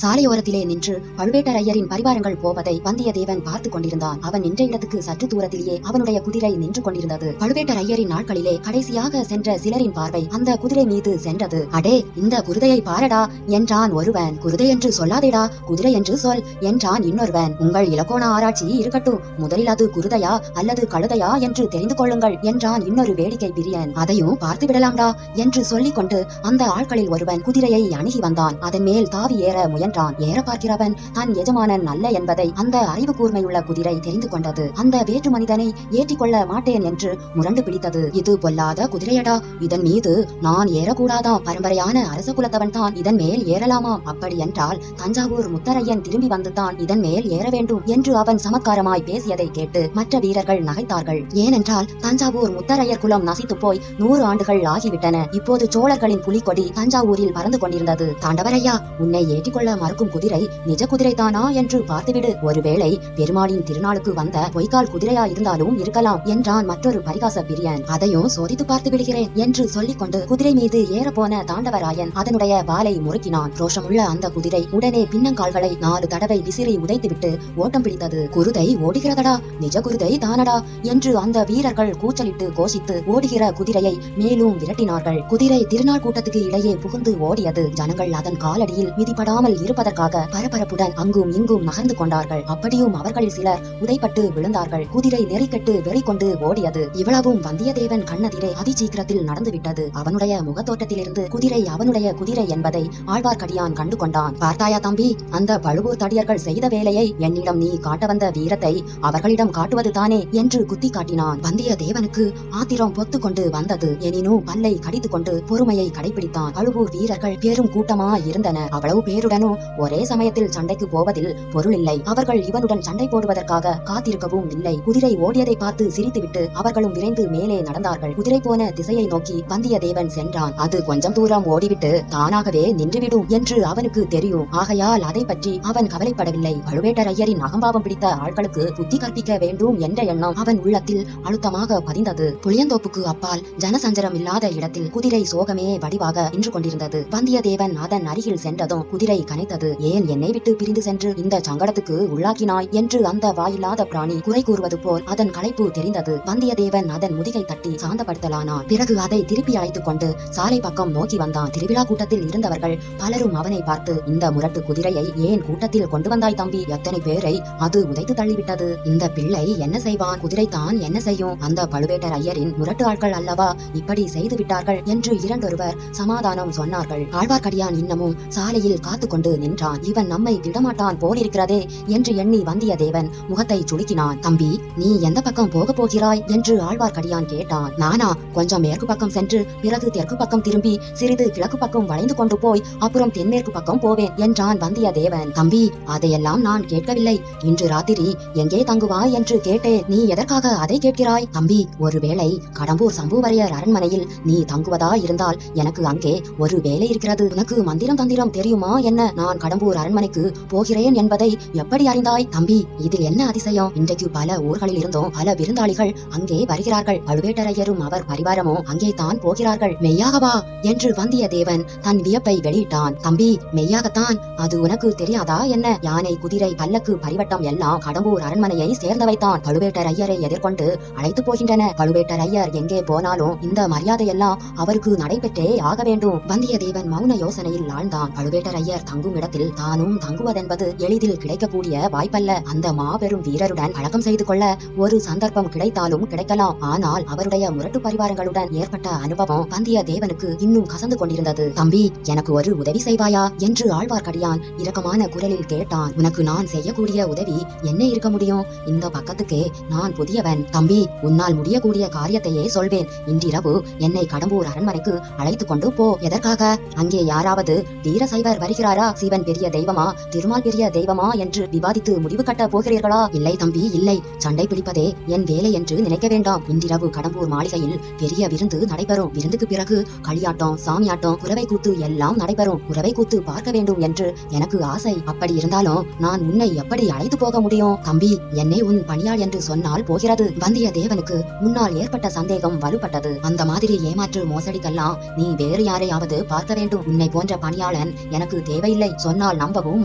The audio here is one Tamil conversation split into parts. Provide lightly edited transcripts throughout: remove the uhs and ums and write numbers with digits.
சாலையோரத்திலே நின்று பழுவேட்டரையரின் பரிவாரங்கள் போவதை வந்தியத்தேவன் பார்த்து கொண்டிருந்தான். அவன் நின்ற இடத்துக்கு சற்று தூரத்திலேயே அவனுடைய குதிரை நின்று கொண்டிருந்தது. பழுவேட்டரையரின் நாட்களிலே கடைசியாக சென்ற சிலரின் பார்வை அந்த குதிரை மீது சென்றது. அடே, இந்த குருதையை பாரடா என்றான் ஒருவன். குருதை என்று சொல்லாதேடா, குதிரை என்று சொல் என்றான் இன்னொருவன். உங்கள் இலக்கோண ஆராய்ச்சி இருக்கட்டும், முதலில் அது குருதையா அல்லது கழுதையா என்று தெரிந்து கொள்ளுங்கள் என்றான் இன்னொரு வேடிக்கை பிரியன். அதையும் பார்த்து விடலாம்டா என்று சொல்லிக் கொண்டு அந்த ஆட்களில் ஒருவன் குதிரையை அணுகி வந்தான். அதன் மேல் தாவி ஏற முயன்றான். ஏற பார்க்கிறவன் தன் எஜமானன் அல்ல என்பதை அந்த அறிவு கூர்மையுள்ள குதிரை தெரிந்து கொண்டது. அந்த வேற்று மனிதனை ஏற்றிக்கொள்ள மாட்டேன் என்று முரண்டு பிடித்தது. இது பொல்லாத குதிரையடா, இதன் மீது நான் ஏறக்கூடாதாம். பரம்பரையான அரச குலத்தவன் தான் இதன் மேல் ஏறலாமாம். அப்படி என்றால் தஞ்சாவூர் முத்தரையன் திரும்பி வந்துதான் இதன் மேல் ஏற வேண்டும் என்று அவன் சமத்காரமாய் பேசியதை கேட்டு மற்ற வீரர்கள் நகைத்தார்கள். ஏனென்றால் தஞ்சாவூர் முத்தரையர் குலம் நசித்து போய் 100 ஆண்டுகள் ஆகிவிட்டன. இப்போது சோழர்களின் புலிக்கொடி தஞ்சாவூரில் பறந்து கொண்டிருந்தது. தாண்டவரையா, உன்னை ஏற்றிக்கொள்ள மறுக்கும் குதிரை நிஜ குதிரை தானா என்று பார்த்துவிடு. ஒருவேளை பெருமாளின் திருநாளுக்கு வந்த பொய்க்கால் குதிரையா இருந்தாலும் இருக்கலாம் என்றான் மற்றொரு பரிகாச பிரியன். அதையும் சோதித்து பார்த்து விடுகிறேன் என்று சொல்லிக் கொண்டு குதிரை மீது ஏறப்போன தாண்டவராயன் அதனுடைய வாலை முறுக்கினான். ரோஷமுள்ள அந்த குதிரை உடனே பின்னங்கால்களை 4 தடவை விசிறி உதைத்துவிட்டு ஓட்டம் பிடித்தது. குருதை ஓடுகிறதடா, நிஜ குருதை தானடா என்று அந்த வீரர்கள் கூச்சலிட்டு கோஷித்து ஓடுகிற குதிரையை மேலும் விரட்டினார்கள். குதிரை திருநாள் கூட்டத்துக்கு இடையே புகுந்து ஓடியது. ஜனங்கள் அதன் காலடியில் மிதிப்படாமல் இருப்பதற்காக பரபரப்புடன் அங்கும் இங்கும் நகர்ந்து கொண்டார்கள். அப்படியும் அவர்களில் சிலர் உதைப்பட்டு விழுந்தார்கள். குதிரை நெறிக்கட்டு வெறி கொண்டு ஓடியது. இவ்வளவும் வந்தியத்தேவன் கண்ணெதிரே அதிசீக்கிரத்தில் நடந்துவிட்டது. அவனுடைய முகத்தோட்டத்திலிருந்து குதிரை அவனுடைய குதிரை என்பதை ஆழ்வார்க்கடியான் கண்டு கொண்டான். பார்த்தாயா தம்பி, அந்த பழுவூர் தடியர்கள் செய்த வேலையை? என்னிடம் நீ காட்ட வந்த வீரத்தை அவர்களிடம் காட்டுவது தானே என்று குத்தி காட்டினான். வந்தியத்தேவனுக்கு ஆத்திரம் பொத்து கொண்டு வந்தது. எனினும் பல்லை கடித்து கொண்டு பொறுமையை கடைபிடித்தான். பழுவூர் வீரர்கள் பெரும் கூட்டமா இருந்தனர். அவ்வளவு பேருடனும் ஒரே சமயத்தில் சண்டைக்கு போவதில் பொருள் இல்லை. அவர்கள் இவனுடன் சண்டை போடுவதற்காக காத்திருக்கவும் இல்லை. குதிரை ஓடியதை பார்த்து சிரித்துவிட்டு அவர்களும் விரைந்து மேலே நடந்தார்கள். குதிரை போன திசையை நோக்கி வந்தியத்தேவன் சென்றான். அது கொஞ்சம் தூரம் ஓடிவிட்டு தானாகவே நின்றுவிடும் என்று அவனுக்கு தெரியும். ஆகையால் அதை பற்றி அவன் கவலைப்படவில்லை. பழுவேட்டரையரின் அகம்பாவம் பிடித்த ஆட்களுக்கு புத்தி கற்பிக்க வேண்டும் என்ற எண்ணம் அவன் உள்ளத்தில் அழுத்தமாக பதிந்தது. புளியந்தோப்புக்கு அப்பால் ஜனசஞ்சரம் இல்லாத இடத்தில் குதிரை சோகமே வடிவாக நின்று கொண்டிருந்தது. வந்தியத்தேவன் அதன் அருகில் சென்றதும் குதிரை கனைத்தது. ஏன் என்னை விட்டு பிரிந்து சென்று இந்த சங்கடத்துக்கு உள்ளாக்கினாய் என்று அந்த வாயில்லாத பிராணி குறை கூறுவது போல் அதன் களைப்பு தெரிந்தது. வந்தியத்தேவன் அதன் முதுகை தட்டி சாந்தப்படுத்தலானான். பிறகு அதை திருப்பி அழைத்துக் கொண்டு சாலை பக்கம் நோக்கி வந்தான். திருவிழா கூட்டத்தில் இருந்தவர்கள் பலரும் அவனை பார்த்து, இந்த முரட்டு குதிரையை ஏன் கூட்டத்தில் கொண்டு வந்தாய் தம்பி? எத்தனை பேரை அது உதைத்து தள்ளிவிட்டது. இந்த பிள்ளை என்ன செய்வான்? குதிரை தான் என்ன செய்யும்? அந்த பழுவேட்டரையரின் முரட்டு ஆட்கள் அல்லவா இப்படி செய்து விட்டார்கள் என்று இரண்டொருவர் சமாதானம் சொன்னார்கள். ஆழ்வார்க்கடியான் இன்னமும் சாலையில் காத்து கொண்டு நின்றான். இவன் நம்மை விடமாட்டான் போலிருக்கிறதே என்று எண்ணி வந்தியத்தேவன் முகத்தை சுளுக்கினான். தம்பி, நீ எந்த பக்கம் போக போகிறாய் என்று ஆழ்வார்க்கடியான் கேட்டான். நானா கொஞ்சம் மேற்கு பக்கம் சென்று பிறகு தெற்கு பக்கம் திரும்பி சிறிது கிழக்கு பக்கம் வளைந்து கொண்டு போய் அப்புறம் தென்மேற்கு பக்கம் போவேன் என்றான் வந்தியத்தேவன். தம்பி, அதையெல்லாம் நான் கேட்கவில்லை. இன்று ராத்திரி எங்கே தங்குவாய் என்று கேட்டேன். நீ எதற்காக அதை கேட்கிறாய்? தம்பி, ஒருவேளை கடம்பூர் சம்புவரையர் அரண்மனையில் நீ தங்குவதா இருந்தால் எனக்கு அங்கே ஒரு வேலை இருக்கிறது. உனக்கு மந்திரம் தந்திரம் தெரியுமா என்ன? நான் கடம்பூர் அரண்மனைக்கு போகிறேன் என்பதை எப்படி அறிந்தாய்? தம்பி, இதில் என்ன அதிசயம்? இன்றைக்கு பல ஊர்களில் இருந்தும் பல விருந்தாளிகள் அங்கே வருகிறார்கள். பழுவேட்டரையரும் அவர் பரிவாரமும் அங்கே தான் போகிறார்கள். மெய்யாகவா என்று வந்தியத்தேவன் தன் வியப்பை வெளியிட்டான். தம்பி, மெய்யாகத்தான். அது உனக்கு தெரியாதா என்ன? யானை, குதிரை, பல்லக்கு, பரிவட்டம் எல்லாம் கடம்பூர் அரண்மனையை சேர்ந்தவைத்தான். பழுவேட்டரையரை எதிர்கொண்டு அழைத்து போகின்றன. பழுவேட்டரையர் எங்கே போனாலும் இந்த மரியாதையெல்லாம் அவருக்கு நடைபெற்றே ஆக வேண்டும். வந்தியத்தேவன் மௌன யோசனையில் ஆழ்ந்தான். பழுவேட்டரையர் தங்கும் இடத்தில் தானும் தங்குவதென்பது எளிதில் கிடைக்கக்கூடிய வாய்ப்பல்ல. அந்த மாபெரும் வீரருடன் பழக்கம் செய்து கொள்ள ஒரு சந்தர்ப்பம் கிடைத்தாலும் கிடைக்கலாம். ஆனால் அவருடைய முரட்டு பரிவாரங்களுடன் ஏற்பட்ட அனுபவம் வந்தியத்தேவனுக்கு இன்னும் கசந்து கொண்டிருந்தது. தம்பி, எனக்கு ஒரு உதவி செய்வாயா என்று ஆழ்வார்க்கடியான் இரக்கமான குரலில் கேட்டான். உனக்கு நான் செய்யக்கூடிய உதவி என்ன இருக்க முடியும்? இந்த பக்கத்துக்கே நான் புதியவன். தம்பி, உன்னால் முடியக்கூடிய காரியத்தையே சொல்வேன். இன்றிரவு என்னை கடம்பூர் அரண்மனைக்கு அழைத்து கொண்டு போ. எதற்காக? அங்கே யாராவது வீரசைவர் வருகிறாரா? சிவன் பெரிய தெய்வமா, திருமால் பெரிய தெய்வமா என்று விவாதித்து முடிவு கட்ட போகிறீர்களா? இல்லை தம்பி, இல்லை. சண்டை பிடிப்பதே என் வேலை என்று நினைக்க வேண்டாம். இன்றிரவு கடம்பூர் மாளிகையில் பெரிய விருந்து நடைபெறும். விருந்துக்கு பிறகு களியாட்டம், சாமியாட்டம், குரவை கூத்து எல்லாம் நடைபெறும். குரவை கூத்து பார்க்க வேண்டும் என்று எனக்கு ஆசை. அப்படி இருந்தாலும் நான் உன்னை எப்படி அழைத்து போக முடியும்? தம்பி, என்னை உன் பணியாள் என்று சொன்னால் போகிறது. வந்தியத்தேவனுக்கு முன்னால் ஏற்பட்ட சந்தேகம் வலுப்பட்டது. அந்த மாதிரி ஏமாற்று மோசடிக்கெல்லாம் நீ வேறு யாரையாவது பார்க்க வேண்டும். உன்னை போன்ற பணியாளன் எனக்கு தேவையில்லை இல்லை, சொன்னால் நம்பவும்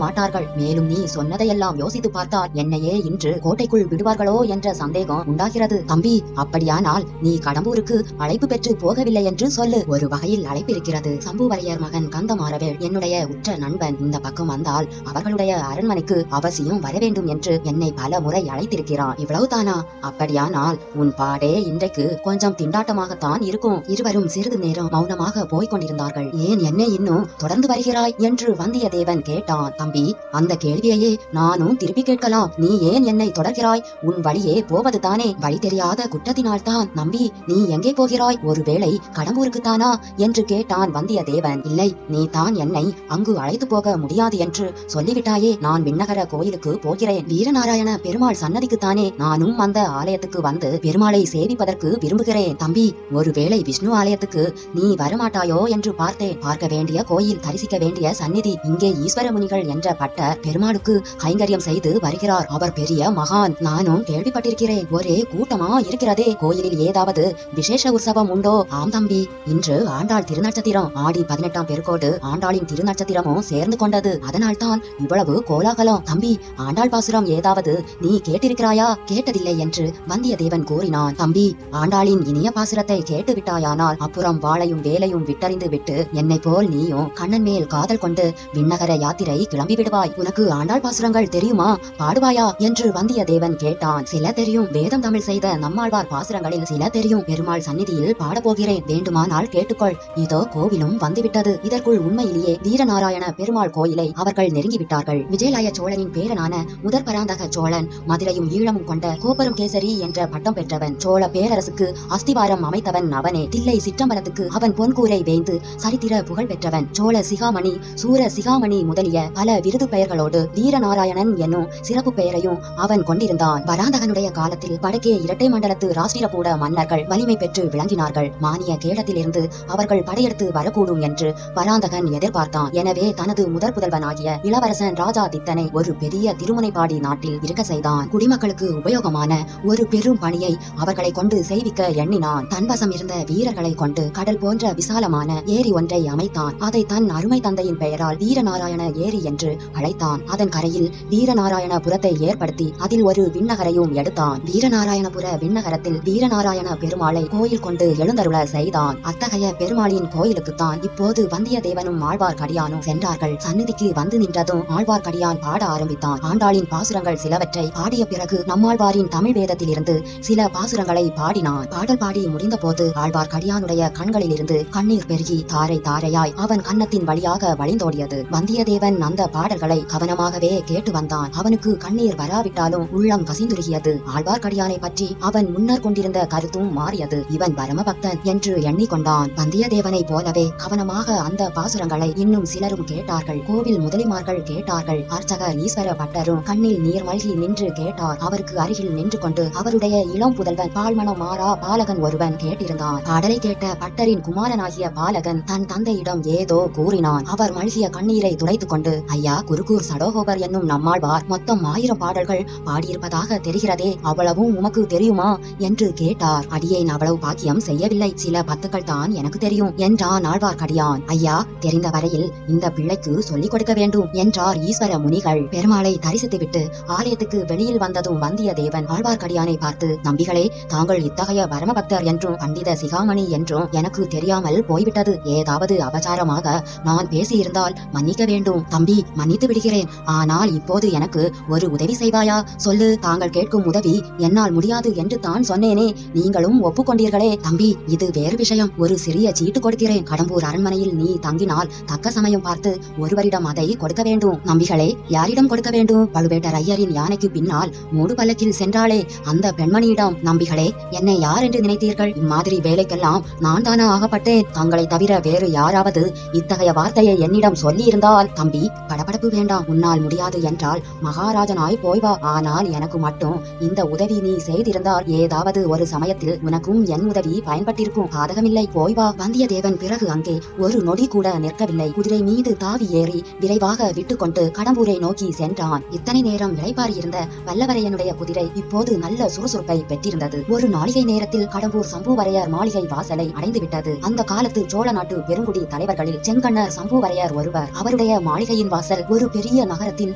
மாட்டார்கள். மேலும் நீ சொன்னதையெல்லாம் யோசித்து பார்த்தால் என்னையே இன்று கோட்டைக்குள் விடுவார்களோ என்ற சந்தேகம் உண்டாகிறது. தம்பி, அப்படியானால் நீ கடம்பூருக்கு அழைப்பு பெற்று போகவில்லை என்று சொல்லு. ஒரு வகையில் அழைப்பு இருக்கிறது. சம்புவரையர் மகன் கந்தமாறவேள் என்னுடைய உற்ற நண்பன். இந்த பக்கம் வந்தால் அவர்களுடைய அரண்மனைக்கு அவசியம் வரவேண்டும் என்று என்னை பல முறை அழைத்திருக்கிறான். இவ்வளவுதானா? அப்படியானால் உன் பாடே இன்றைக்கு கொஞ்சம் திண்டாட்டமாகத்தான் இருக்கும். இருவரும் சிறிது நேரம் மௌனமாக போய்க் கொண்டிருந்தார்கள். ஏன் என்னை இன்னும் தொடர்ந்து வருகிறாய் என்று வந்தியத்தேவன் கேட்டான். தம்பி, அந்த கேள்வியையே நானும் திருப்பி கேட்கலாம். நீ ஏன் என்னை தொடர்கிறாய்? உன் வழியே போவதுதானே? வழி தெரியாத குற்றத்தினால் தான். நம்பி, நீ எங்கே போகிறாய்? ஒருவேளை கடம்பூருக்குத்தானா என்று கேட்டான் வந்தியத்தேவன். இல்லை, நீ தான் என்னை அங்கு அழைத்து போக முடியாது என்று சொல்லிவிட்டாயே. நான் விண்ணகர கோயிலுக்கு போகிறேன். வீரநாராயண பெருமாள் சன்னதிக்குத்தானே. நானும் அந்த ஆலயத்துக்கு வந்து பெருமாளை சேவிப்பதற்கு விரும்புகிறேன். தம்பி, ஒருவேளை விஷ்ணு ஆலயத்துக்கு நீ வரமாட்டாயோ என்று பார்த்தேன். பார்க்க வேண்டிய கோயில், தரிசிக்க வேண்டிய சந்நிதி. இங்கே ஈஸ்வர முனிகள் என்ற பட்டர் பெருமாளுக்கு கைங்கரியம் செய்து வருகிறார். அவர் பெரிய மகான். நானும் கேள்விப்பட்டிருக்கிறேன். ஒரே கூட்டமா இருக்கிறதே. கோயிலில் ஏதாவது விசேஷ உற்சவம் உண்டோ? ஆம் தம்பி, இன்று ஆண்டாள் திருநட்சத்திரம். ஆடி 18ஆம் பெருக்கோடு ஆண்டாளின் திருநட்சத்திரமும் சேர்ந்து கொண்டது. அதனால் தான் இவ்வளவு கோலாகலம். தம்பி, ஆண்டாள் பாசுரம் ஏதாவது நீ கேட்டிருக்கிறாயா? கேட்டதில்லை என்று வந்தியத்தேவன் கூறினான். தம்பி, ஆண்டாளின் இனிய பாசுரத்தை கேட்டு விட்டாயானால் அப்புறம் வாளையும் வேலையும் விட்டறிந்து விட்டு என்னை போல் நீயும் கண்ணன் மேல் காதல் கொண்டு விண்ணகர யாத்திரை கிளம்பி விடுவாய். உனக்கு ஆண்டாள் பாசுரங்கள் தெரியுமா? பாடுவாயா என்று வந்தியத்தேவன் கேட்டான். சில தெரியும். வேதம் தமிழ் செய்த நம்மாழ்வார் பாசுரங்களில் சில தெரியும். பெருமாள் சந்நிதியில் பாடப்போகிறேன். வேண்டுமானால் கேட்டுக்கொள். இதோ கோவிலும் வந்துவிட்டது. இதற்குள் உண்மையிலேயே வீரநாராயண பெருமாள் கோயிலை அவர்கள் நெருங்கிவிட்டார்கள். விஜயலாய சோழனின் பேரனான முதற் பராந்தக சோழன் மதுரையும் ஈழமும் கொண்ட கோப்பரும் கேசரி என்ற பட்டம் பெற்றவன். சோழ பேரரசுக்கு அஸ்திவாரம் அமைத்தவன் அவனே. தில்லை சிற்றம்பலத்துக்கு அவன் பொன்கூரை வேந்து சரித்திர புகழ் பெற்றவன். சோழ சிகாமணி, சூர சிகாமணி முதலிய பல விருது பெயர்களோடு வீரநாராயணன் என்னும் சிறப்பு பெயரையும் அவன் கொண்டிருந்தான். பராந்தகனுடைய காலத்தில் வடக்கே இரட்டை மண்டலத்து ராஷ்டிரகூட மன்னர்கள் வலிமை பெற்று விளங்கினார்கள். மானிய கேடத்திலிருந்து அவர்கள் படையெடுத்து வரக்கூடும் என்று பராந்தகன் எதிர்பார்த்தான். எனவே தனது முதற் புதல்வனாகிய இளவரசன் ராஜாதித்தனை ஒரு பெரிய திருமுனைப்பாடி நாட்டில் இருக்க செய்தான். குடிமக்களுக்கு உபயோகமான ஒரு பெரும் பணியை அவர்களை கொண்டு செய்விக்க எண்ணினான். தன்வசம் இருந்த வீரர்களை கொண்டு கடல் போன்ற விசாலமான ஏரி ஒன்றை அமைத்தான். அதை தன் அருமை தந்தையின் பெயரால் வீரநாராயண ஏரி என்று அழைத்தான். அதன் கரையில் வீரநாராயணபுரத்தை ஏற்படுத்தி அதில் ஒரு விண்ணகரையும் எடுத்தான். வீரநாராயணபுர விண்ணகரத்தில் வீரநாராயண பெருமாளை கோயில் கொண்டு எழுந்தருள செய்தான். அத்தகைய பெருமாளின் கோயிலுக்குத்தான் இப்போது வந்தியத்தேவனும் ஆழ்வார்க்கடியானும் சென்றார்கள். சந்நிதிக்கு வந்து நின்றதும் ஆழ்வார்க்கடியான் பாட ஆரம்பித்தான். ஆண்டாளின் பாசுரங்கள் சிலவற்றை பாடிய பிறகு நம்மாழ்வாரின் தமிழ் வேதத்திலிருந்து சில பாசுரங்களை பாடினான். பாடல் பாடி முடிந்த போது ஆழ்வார்க்கடியானுடைய கண்களிலிருந்து கண்ணீர் பெருகி தாரை தாரையாய் அவன் கன்னத்தின் வழியாக வழிந்தோடியது. வந்தியத்தேவன் அந்த பாடல்களை கவனமாகவே கேட்டு வந்தான். அவனுக்கு கண்ணீர் வராவிட்டாலும் உள்ளம் கசிந்துருகியது. ஆழ்வார்க்கடியானை பற்றி அவன் முன்னர் கொண்டிருந்த கருத்தும் மாறியது. இவன் பரமபக்தன் என்று எண்ணிக்கொண்டான். வந்தியத்தேவனை போலவே கவனமாக அந்த பாசுரங்களை இன்னும் சிலரும் கேட்டார்கள். கோவில் முதலிமார்கள் கேட்டார்கள். அர்ச்சகர் ஈஸ்வர பட்டரும் கண்ணில் நீர் மல்கி நின்று கேட்டார். அவருக்கு அருகில் நின்று கொண்டு அவருடைய இளம் புதல்வன் பால்மணம் மாறா பாலகன் ஒருவன் கேட்டிருந்தான். பாடலை கேட்ட பட்டரின் குமாரனாகிய பாலகன் தன் தந்தையிடம் ஏதோ கூறினான். அவர் மல்கிய கண்ணீரை துடைத்துக் கொண்டு, ஐயா, குருகூர் சடோகோபர் என்னும் நம்மாழ்வார் மொத்தம் 1000 பாடல்கள் பாடியிருப்பதாக தெரிகிறதே, அவ்வளவும் உமக்கு தெரியுமா என்று கேட்டார். அடியேன் அவ்வளவு பாக்கியம் செய்யவில்லை, சில பத்துக்கள் தான் எனக்கு தெரியும் என்றான் ஆழ்வார்க்கடியான். ஐயா, தெரிந்த வரையில் இந்த பிள்ளைக்கு சொல்லிக் கொடுக்க வேண்டும் என்றார் ஈஸ்வர முனிகள். பெருமாளை தரிசித்துவிட்டு ஆலயத்துக்கு வெளியில் வந்ததும் வந்தியத்தேவன் ஆழ்வார்க்கடியானை பார்த்து, நம்பிகளே, தாங்கள் இத்தகைய பரமபக்தர் என்றும் பண்டித சிகாமணி என்றும் எனக்கு தெரியாமல் போய்விட்டது. ஏதாவது அபச்சாரமாக நான் பேசியிருந்தால் மன்னிக்க வேண்டும். தம்பி, மன்னித்து விடுகிறேன். ஆனால் இப்போது எனக்கு ஒரு உதவி செய்வாயா? சொல்லு. தாங்கள் கேட்கும் உதவி என்னால் முடியாது என்று தான் சொன்னேனே, நீங்களும் ஒப்புக்கொண்டீர்களே. தம்பி, இது வேறு விஷயம். ஒரு சிறிய சீட்டு கொடுக்கிறேன். கடம்பூர் அரண்மனையில் நீ தங்கினால் தக்க சமயம் பார்த்து ஒருவரிடம் அதை கொடுக்க வேண்டும். நம்பிகளே, யாரிடம் கொடுக்க வேண்டும்? பழுவேட்டர் ஐயரின் யானைக்கு பின்னால் மூடு பல்லக்கில் சென்றாளே, அந்த பெண்மணியிடம். நம்பிகளே, என்னை யார் என்று நினைத்தீர்கள்? இம்மாதிரி வேலைக்கெல்லாம் நான் தானா ஆகப்பட்டேன்? தங்களை தவிர வேறு யாராவது இத்தகைய வார்த்தையை என்னிடம் சொல்லி இருந்தால்? தம்பி, படபடப்பு வேண்டாம். உன்னால் முடியாது என்றால் மகாராஜனாய் போய்வா. ஆனால் எனக்கு மட்டும் இந்த உதவி நீ செய்திருந்தால் ஏதாவது ஒரு சமயத்தில் உனக்கும் என் உதவி பயன்பட்டிருக்கும். பாதகமில்லை, போய்வா. வந்தியத்தேவன் பிறகு அங்கே ஒரு நொடி கூட நிற்கவில்லை. குதிரை மீது தாவி ஏறி விரைவாக விட்டுக்கொண்டு கடம்பூரை நோக்கி சென்றான். இத்தனை நேரம் இளைப்பாறியிருந்த வல்லவரையனுடைய குதிரை இப்போது நல்ல சுறுசுறுப்பை பெற்றிருந்தது. ஒரு நாளிகை நேரத்தில் கடம்பூர் சம்புவரையர் மாளிகை வாசலை அடைந்துவிட்டது. அந்த காலத்து சோழ நாட்டு பெருங்குடி தலைவர்களில் செங்கண்ணர் சம்புவரையர் ஒருவர். அவருடைய அவருடைய மாளிகையின் வாசல் ஒரு பெரிய நகரத்தின்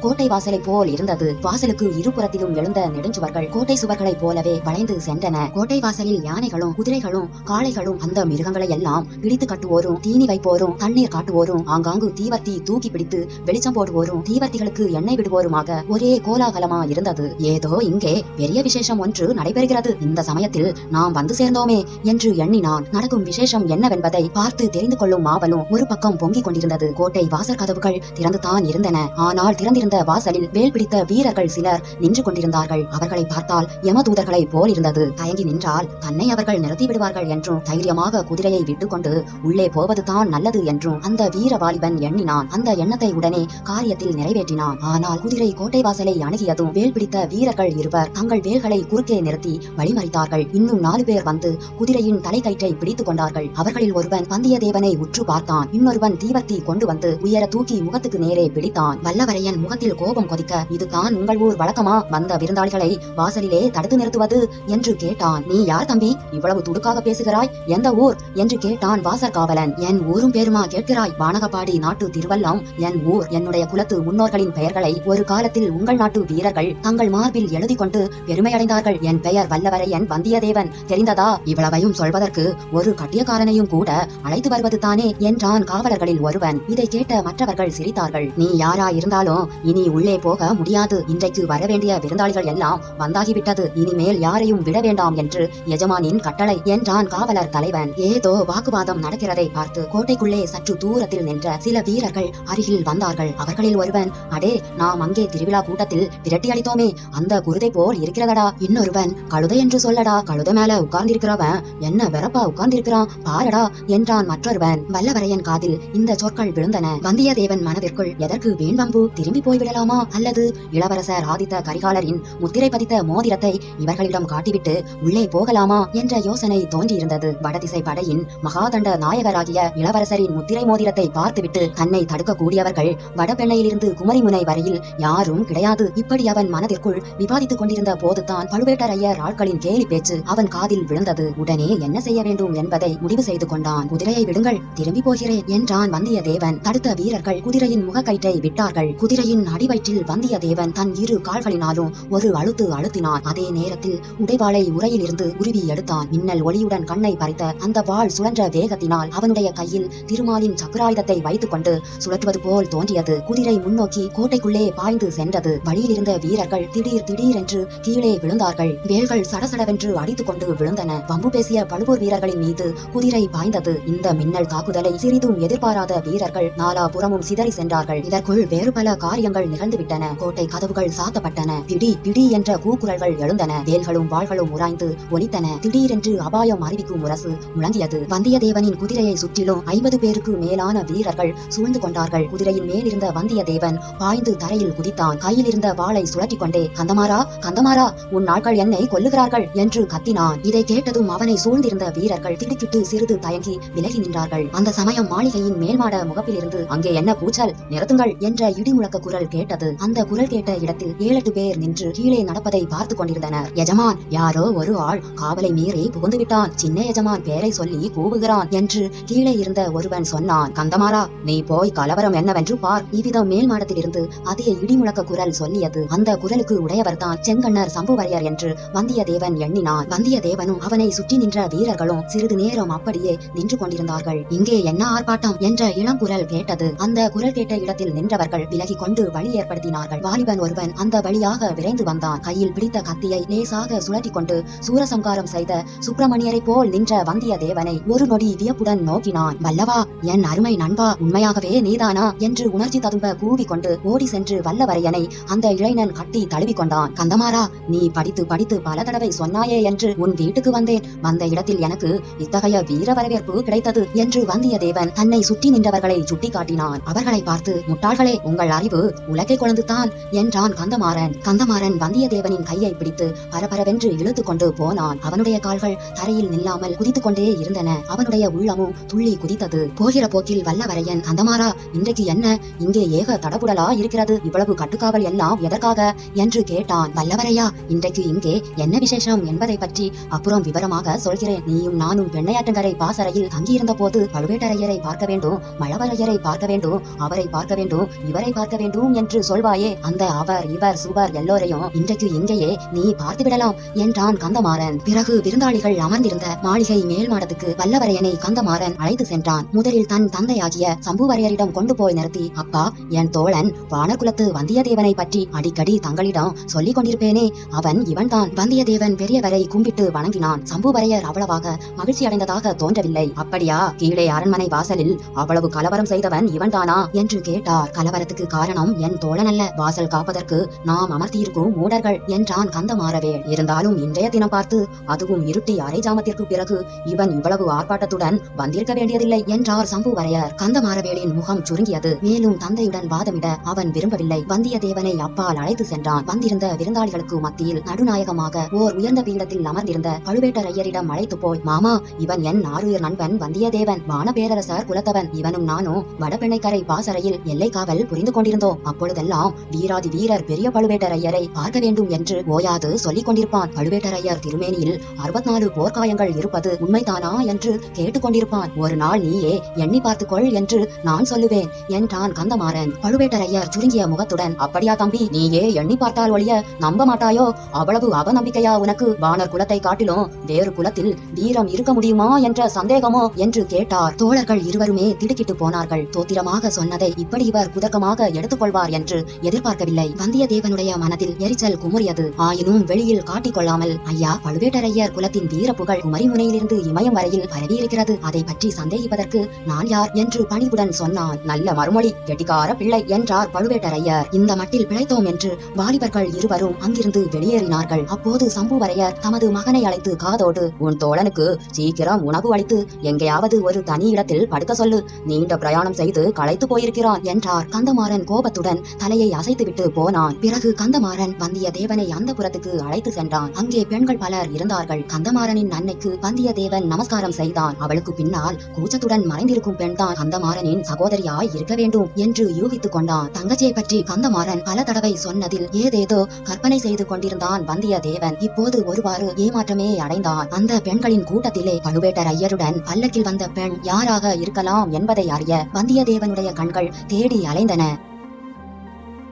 கோட்டை வாசலை போல் இருந்தது. வாசலுக்கு இருபுறத்திலும் எழுந்த நெடுஞ்சுவர்கள் கோட்டை சுவர்களைப் போலவே வளைந்து சென்றன. கோட்டை வாசலில் யானைகளும் குதிரைகளும் காளைகளும் அந்த மிருகங்களை எல்லாம் பிடித்து கட்டுவோரும் தீனி வைப்போரும் தண்ணீர் காட்டுவோரும் ஆங்காங்கு தீவர்த்தி தூக்கி பிடித்து வெளிச்சம் போடுவோரும் தீவர்த்திகளுக்கு எண்ணெய் விடுவோருமாக ஒரே கோலாகலமா இருந்தது. ஏதோ இங்கே பெரிய விசேஷம் ஒன்று நடைபெறுகிறது. இந்த சமயத்தில் நாம் வந்து சேர்ந்தோமே என்று எண்ணினான். நடக்கும் விசேஷம் என்னவென்பதை பார்த்து தெரிந்து கொள்ளும் ஆவலும் ஒரு பக்கம் பொங்கிக் கொண்டிருந்தது. கோட்டை வாசல் கதவுகள் திறந்துதான் இருந்தன. ஆனால் திறந்திருந்த வாசலில் வேல் பிடித்த வீரர்கள் சிலர் நின்று கொண்டிருந்தார்கள். அவர்களை பார்த்தால் யமதூதர்களை போல் இருந்தது. தயங்கி நின்றால் தன்னை அவர்கள் நிறுத்தி விடுவார்கள் என்றும் தைரியமாக குதிரையை விட்டுக்கொண்டு உள்ளே போவதுதான் நல்லது என்றும் அந்த வீர வாலிபன் எண்ணினான். அந்த எண்ணத்தை உடனே காரியத்தில் நிறைவேற்றினான். ஆனால் குதிரை கோட்டை வாசலை அணுகியதும் வேல் பிடித்த வீரர்கள் இருவர் தங்கள் வேல்களை குறுக்கே நிறுத்தி வழிமறித்தார்கள். இன்னும் 4 பேர் வந்து குதிரையின் தலைக்கயிற்றை பிடித்துக் கொண்டார்கள். அவர்களில் ஒருவன் வந்தியத்தேவனை உற்று பார்த்தான். இன்னொருவன் தீவர்த்தி கொண்டு வந்து உயர தூக்கி முகத்துக்கு நேரே பிடித்தான். வல்லவரையன் முகத்தில் கோபம் கொதிக்க, இதுதான் உங்கள் ஊர் வழக்கமா வந்த விருந்தாளிகளை வாசலிலே தடுத்து நிறுத்துவது என்று கேட்டான். நீ யார் தம்பி, இவ்வளவு துடுக்காக பேசுகிறாய்? எந்த ஊர் என்று கேட்டான் வாசற் காவலன். என் ஊரும் பேருமா கேட்கிறாய்? வானகப்பாடி நாட்டு திருவல்லம் என் ஊர். என்னுடைய குலத்து முன்னோர்களின் பெயர்களை ஒரு காலத்தில் உங்கள் நாட்டு வீரர்கள் தங்கள் மார்பில் எழுதி கொண்டு பெருமையடைந்தார்கள். என் பெயர் வல்லவரையன் வந்தியத்தேவன். தெரிந்ததா? இவ்வளவையும் சொல்வதற்கு ஒரு கட்டியக்காரனையும் கூட அழைத்து வருவது தானே என்றான் காவலர்களில் ஒருவன். இதை கேட்ட மற்றவர்கள் சிரித்தார்கள். நீ யாரா இருந்தாலும் இனி உள்ளே போக முடியாது. இன்றைக்கு வரவேண்டிய விருந்தாளிகள் எல்லாம் வந்தாகிவிட்டது. இனிமேல் யாரையும் விட வேண்டாம் என்று எஜமானின் கட்டளை என்றான் காவலர் தலைவன். ஏதோ வாக்குவாதம் நடக்கிறதை பார்த்து கோட்டைக்குள்ளே சற்று தூரத்தில் நின்ற சில வீரர்கள் அருகில் வந்தார்கள். அவர்களில் ஒருவன், அடே, நாம் அங்கே திருவிழா கூட்டத்தில் விரட்டி அடித்தோமே, அந்த குருதை போல் இருக்கிறதடா. இன்னொருவன், கழுதை என்று சொல்லடா, கழுதை மேல உட்கார்ந்திருக்கிறவன் என்ன வெறப்பா உட்கார்ந்திருக்கிறான் பாரடா என்றான் மற்றொருவன். வல்லவரையன் காதில் இந்த சொற்கள் விழுந்தன. வந்தியத்தேவன் மனதிற்குள் எதற்கு வீண்வம்பு? திரும்பி போய்விடலாமா? அல்லது இளவரசர் ஆதித்த கரிகாலரின் முத்திரை பதித்த மோதிரத்தை இவர்களிடம் காட்டிவிட்டு உள்ளே போகலாமா என்ற யோசனை தோன்றியிருந்தது. வடதிசை படையின் மகாதண்ட நாயகராகிய இளவரசரின் முத்திரை மோதிரத்தை பார்த்துவிட்டு தன்னை தடுக்க கூடியவர்கள் வடபெண்ணையிலிருந்து குமரிமுனை வரையில் யாரும் கிடையாது. இப்படி அவன் மனதிற்குள் விவாதித்துக் கொண்டிருந்த போதுதான் பழுவேட்டரையர் ஆட்களின் கேலி பேச்சு அவன் காதில் விழுந்தது. உடனே என்ன செய்ய வேண்டும் என்பதை முடிவு செய்து கொண்டான். குதிரையை விடுங்கள், திரும்பி போகிறேன் என்றான் வந்தியத்தேவன். தடுத்த வீரர்கள் குதிரையின் முகக்கயிற்றை விட்டார்கள். குதிரையின் அடிவயிற்றில் வந்தியத்தேவன் தன் இரு கால்களினாலும் ஒரு அழுத்து அழுத்தினான். அதே நேரத்தில் உடைவாளை உரையில் இருந்து உருவி எடுத்தான். மின்னல் ஒளியுடன் கண்ணை பறித்த அந்த வாள் சுழன்ற வேகத்தினால் அவனுடைய கையில் திருமாலின் சக்கராயுதத்தை வைத்துக் கொண்டு சுழற்றுவது போல் தோன்றியது. குதிரை முன்னோக்கி கோட்டைக்குள்ளே பாய்ந்து சென்றது. வழியில் இருந்த வீரர்கள் திடீர் திடீரென்று கீழே விழுந்தார்கள். வேல்கள் சடசடவென்று அடித்துக் கொண்டு விழுந்தன. வம்பு பேசிய பழுவூர் வீரர்களின் மீது குதிரை பாய்ந்தது. இந்த மின்னல் தாக்குதலை சிறிதும் எதிர்பாராத வீரர்கள் நாலாபுறமும் சிதறி சென்றார்கள். இதற்குள் வேறு பல காரியங்கள் நிகழ்ந்துவிட்டன. கோட்டை கதவுகள் சாத்தப்பட்டன. பிடி பிடி என்ற கூக்குரல்கள் எழுந்தன. வேல்களும் வாள்களும் உராய்ந்து ஒலித்தன. திடீரென்று அபாயம் அறிவிக்கும் முரசு முழங்கியது. வந்தியத்தேவனின் குதிரையை சுற்றிலும் 50 பேருக்கு மேலான வீரர்கள் சூழ்ந்து கொண்டார்கள். குதிரையின் மேலிருந்த வந்தியத்தேவன் பாய்ந்து தரையில் குதித்தான். கையில் இருந்த வாளை சுழற்றிக் கொண்டே, கந்தமாரா, கந்தமாரா, உன் ஆட்கள் என்னை கொல்லுகிறார்கள் என்று கத்தினான். இதை கேட்டதும் அவனை சூழ்ந்திருந்த வீரர்கள் திடுக்கிட்டு சிறிது தயங்கி விலகி நின்றார்கள். அந்த சமயம் மாளிகையின் மேல்மாட முகப்பிலிருந்து, அங்கே என்ன கூச்சல், நிறுத்துங்கள் என்ற இடிமுழக்க குரல் கேட்டது. அந்த குரல் கேட்ட இடத்தில் 7-8 பேர் நின்று கீழே நடப்பதை பார்த்து கொண்டிருந்தனர். எஜமான், யாரோ ஒரு ஆள் காவலை மீறி புகுந்து விட்டான். சின்ன எஜமான் பேரை சொல்லி கூவுகிறான் என்று கீழே இருந்த ஒருவன் சொன்னான். கந்தமாரா, நீ போய் கலவரம் என்னவென்று பார். இவ்விதம் மேல் மாடத்திலிருந்து அதே இடிமுழக்க குரல் சொல்லியது. அந்த குரலுக்கு உடையவர்தான் செங்கண்ணர் சம்புவரையர் என்று வந்தியத்தேவன் எண்ணினான். வந்தியத்தேவனும் அவனை சுற்றி நின்ற வீரர்களும் சிறிது நேரம் அப்படியே நின்று கொண்டிருந்தார்கள். இங்கே என்ன ஆர்ப்பாட்டம் என்ற இளங்குரல் கேட்டது. அந்த குரல் கேட்ட இடத்தில் நின்றவர்கள் விலகி கொண்டு வழி ஏற்படுத்தினார்கள். வாலிபன் ஒருவன் அந்த வழியாக விரைந்து வந்தான். கையில் பிடித்த கத்தியை லேசாக சுழற்றி கொண்டு சூரசம்காரம் செய்த சுப்பிரமணியரை போல் நின்ற வந்தியத்தேவனை ஒரு நொடி வியப்புடன் நோக்கினான். வல்லவா, என் அருமை நண்பா, உண்மையாகவே நீதானா என்று உணர்ச்சி ததும்ப கூவிக்கொண்டு ஓடி சென்று வல்லவரையனை அந்த இளைஞன் கட்டி தழுவிக் கொண்டான். கந்தமாரா, நீ படித்து படித்து பல தடவை சொன்னாயே என்று உன் வீட்டுக்கு வந்தேன். வந்த இடத்தில் எனக்கு இத்தகைய வீர வரவேற்பு கிடைத்தது என்று வந்தியத்தேவன் தன்னை சுற்றி நின்றவர்களை சுட்டி காட்டினான். அவர்களை பார்த்து, முட்டாள்களே, உங்கள் அறிவு உலகை கொழுந்துதான் என்றான் கந்தமாறன். கந்தமாறன் வந்தியத்தேவனின் கையை பிடித்து பரபரவென்று இழுத்துக் கொண்டு போனான். அவனுடைய கால்கள் தரையில் நில்லாமல் குதித்துக் கொண்டே இருந்தன. அவனுடைய உள்ளமும் துள்ளி குதித்தது. போகிற போக்கில் வல்லவரையன், கந்தமாறா, இன்றைக்கு என்ன இங்கே ஏக தடபுடலா இருக்கிறது? இவ்வளவு கட்டுக்காவல் எல்லாம் எதற்காக என்று கேட்டான். வல்லவரையா, இன்றைக்கு இங்கே என்ன விசேஷம் என்பதை பற்றி அப்புறம் விவரமாக சொல்கிறேன். நீயும் நானும் வெண்ணையாற்றங்கரை பாசறையில் தங்கியிருந்த போது பழுவேட்டரையரை பார்க்க வேண்டும், மழவரையரை பார்க்க வேண்டும் வேண்டும், அவரை பார்க்க வேண்டும், இவரை பார்க்க வேண்டும் என்று சொல்வாயே, அந்த அவர் இவர் சுவர் எல்லோரையும் இன்றைக்கு இங்கேயே நீ பார்த்து விடலாம் என்றான் கந்தமாறன். பிறகு விருந்தாளிகள் அமர்ந்திருந்த மாளிகை மேல் மாடத்துக்கு வல்லவரையனை கந்தமாறன் அழைத்து சென்றான். முதலில் தன் தந்தையாகிய சம்புவரையரிடம் கொண்டு போய் நிறுத்தி, அப்பா, என் தோழன் வானர்குலத்து வந்தியத்தேவனை பற்றி அடிக்கடி தங்களிடம் சொல்லிக் கொண்டிருப்பேனே, அவன் இவன்தான். வந்தியத்தேவன் பெரியவரை கும்பிட்டு வணங்கினான். சம்புவரையர் அவ்வளவாக மகிழ்ச்சி அடைந்ததாக தோன்றவில்லை. அப்படியா, கீழே அரண்மனை வாசலில் அவ்வளவு கலவரம் செய்தவன் இவன்தானா என்று கேட்டார். கலவரத்துக்கு காரணம் என் தோழன் அல்ல, வாசல் காப்பதற்கு நாம் அமர்த்தியிருக்கும் மூடர்கள் என்றான் கந்தமாறவேள். இருந்தாலும் இன்றைய தினம் பார்த்து, அதுவும் இருட்டி அரை ஜாமத்திற்கு பிறகு இவன் இவ்வளவு ஆர்ப்பாட்டத்துடன் வந்திருக்க வேண்டியதில்லை என்றார் சம்புவரையர். கந்தமாறவேளின் முகம் சுருங்கியது. மேலும் தந்தையுடன் வாதமிட அவன் விரும்பவில்லை. வந்தியத்தேவனை அப்பால் அழைத்து சென்றான். வந்திருந்த விருந்தாளிகளுக்கு மத்தியில் நடுநாயகமாக ஓர் உயர்ந்த பீடத்தில் அமர்ந்திருந்த பழுவேட்டரையரிடம் அழைத்து போய், மாமா, இவன் என் ஆருயிர் நண்பன் வந்தியத்தேவன், வானபேரரசர் குலத்தவன். இவனும் நானும் வடபெண்ணைக்கரை பாசறையில் எல்லை காவல் புரிந்து கொண்டிருந்தோம். அப்பொழுதெல்லாம் வீராதி வீரர் பெரிய பழுவேட்டரையரை பார்க்க வேண்டும் என்று ஓயாது சொல்லிக் கொண்டிருப்பான். பழுவேட்டரையர் திருமேனியில் 64 போர்க்காயங்கள் இருப்பது உண்மைதானா என்று கேட்டுக் கொண்டிருப்பான். ஒரு நாள் நீயே எண்ணி பார்த்துக்கொள் என்று நான் சொல்லுவேன் என்றான் கந்தமாறன். பழுவேட்டரையர் சுருங்கிய முகத்துடன், அப்படியா தம்பி, நீயே எண்ணி பார்த்தால் ஒழிய நம்ப மாட்டாயோ? அவ்வளவு அவநம்பிக்கையா உனக்கு? வானர் குலத்தை காட்டிலும் வேறு குலத்தில் வீரம் இருக்க முடியுமா என்ற சந்தேகமோ என்று கேட்டார். தோழர்கள் இருவருமே திடுக்கிட்டு போனார்கள். தோத்திரமாக சொன்னதை இப்படி இவர் குதர்க்கமாக எடுத்துக்கொள்வார் என்று எதிர்பார்க்கவில்லை. வந்தியத்தேவனுடைய மனதில் எரிச்சல் குமுறியது. ஆயினும் வெளியில் காட்டிக் கொள்ளாமல், ஐயா, பழுவேட்டரையர் குலத்தின் வீர புகழ் குமரிமுனையிலிருந்து இமயம் வரையில் பரவியிருக்கிறது. அதை பற்றி சந்தேகிப்பதற்கு நான் யார் என்று பணிவுடன் சொன்னான். நல்ல மறுமொழி, கெட்டிக்கார பிள்ளை என்றார் பழுவேட்டரையர். இந்த மட்டில் பிழைத்தோம் என்று வாலிபர்கள் இருவரும் அங்கிருந்து வெளியேறினார்கள். அப்போது சம்புவரையர் தமது மகனை அழைத்து காதோடு, உன் தோழனுக்கு சீக்கிரம் உணவு அளித்து எங்கேயாவது ஒரு தனி இடத்தில் படுக்க சொல்லு, நீண்ட பிரயாணம் செய்து களைத்து போயிருக்கிறான் என்றார். கந்தமாறன் கோபத்துடன் தலையை அசைத்துவிட்டு போனான். பிறகு கந்தமாறன் வந்தியத்தேவனை அந்த புறத்துக்கு அழைத்து சென்றான். அங்கே பெண்கள் பலர் இருந்தார்கள். கந்தமாறனின் அன்னைக்கு வந்தியத்தேவன் நமஸ்காரம் செய்தான். அவளுக்கு பின்னால் கூச்சத்துடன் மறைந்திருக்கும் பெண்தான் கந்தமாறனின் சகோதரியாய் இருக்க வேண்டும் என்று யூகித்துக் கொண்டான். தங்கச்சியை பற்றி கந்தமாறன் பல தடவை சொன்னதில் ஏதேதோ கற்பனை செய்து கொண்டிருந்தான் வந்தியத்தேவன். இப்போது ஒருவாறு ஏமாற்றமே அடைந்தான். அந்த பெண்களின் கூட்டத்திலே பழுவேட்டரையருடன் பல்லக்கில் வந்த பெண் யாராக இருக்கலாம் என்பதை அறிய வந்தியத்தேவனுடைய கண்கள் தேடி அலைந்தன.